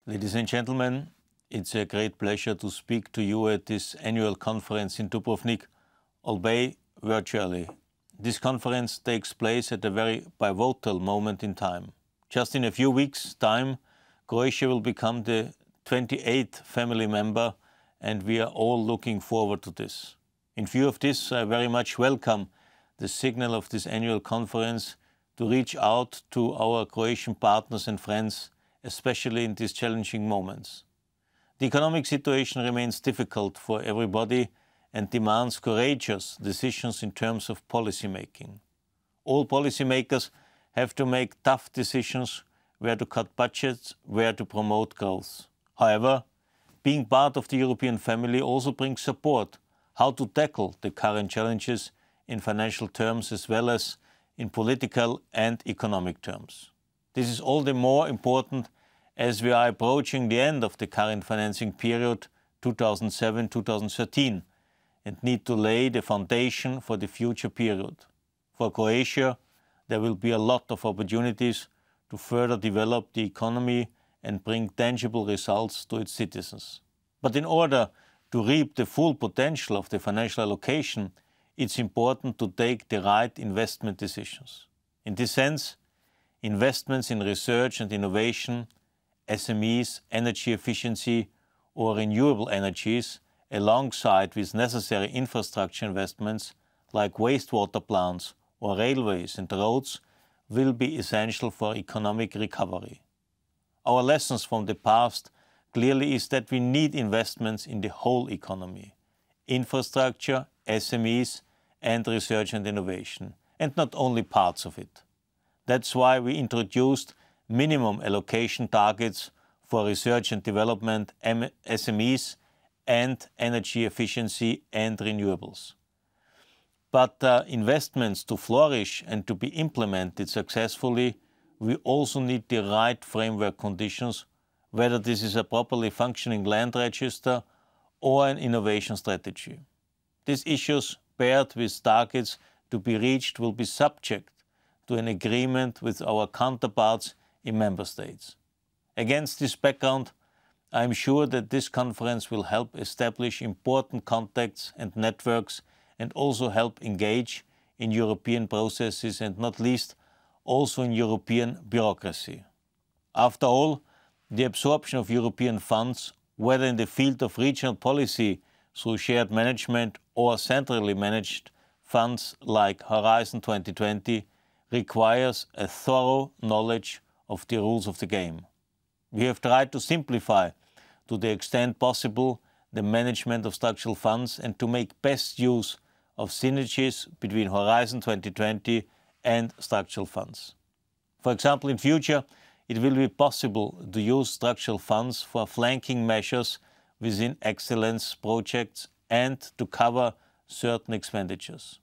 Ladies and gentlemen, it's a great pleasure to speak to you at this annual conference in Dubrovnik, albeit virtually. This conference takes place at a very pivotal moment in time. Just in a few weeks' time, Croatia will become the 28th family member, and we are all looking forward to this. In view of this, I very much welcome the signal of this annual conference to reach out to our Croatian partners and friends, especially in these challenging moments. The economic situation remains difficult for everybody and demands courageous decisions in terms of policy making. All policymakers have to make tough decisions where to cut budgets, where to promote growth. However, being part of the European family also brings support how to tackle the current challenges in financial terms as well as in political and economic terms. This is all the more important as we are approaching the end of the current financing period 2007-2013 and need to lay the foundation for the future period. For Croatia, there will be a lot of opportunities to further develop the economy and bring tangible results to its citizens. But in order to reap the full potential of the financial allocation, it's important to take the right investment decisions. In this sense, investments in research and innovation, SMEs, energy efficiency or renewable energies, alongside with necessary infrastructure investments like wastewater plants or railways and roads, will be essential for economic recovery. Our lessons from the past clearly is that we need investments in the whole economy, infrastructure, SMEs and research and innovation, and not only parts of it. That's why we introduced minimum allocation targets for research and development, SMEs, and energy efficiency and renewables. But investments to flourish and to be implemented successfully, we also need the right framework conditions, whether this is a properly functioning land register or an innovation strategy. These issues, paired with targets to be reached, will be subject to an agreement with our counterparts in member states. Against this background, I am sure that this conference will help establish important contacts and networks and also help engage in European processes and not least also in European bureaucracy. After all, the absorption of European funds, whether in the field of regional policy through shared management or centrally managed funds like Horizon 2020, requires a thorough knowledge of the rules of the game. We have tried to simplify, to the extent possible, the management of structural funds and to make best use of synergies between Horizon 2020 and structural funds. For example, in future, it will be possible to use structural funds for flanking measures within excellence projects and to cover certain expenditures.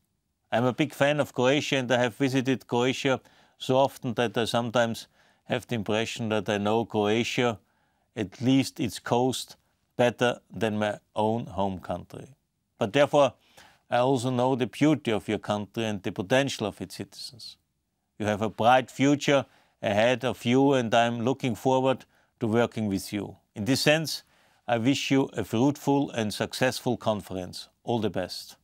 I'm a big fan of Croatia and I have visited Croatia so often that I sometimes have the impression that I know Croatia, at least its coast, better than my own home country. But therefore, I also know the beauty of your country and the potential of its citizens. You have a bright future ahead of you and I am looking forward to working with you. In this sense, I wish you a fruitful and successful conference. All the best.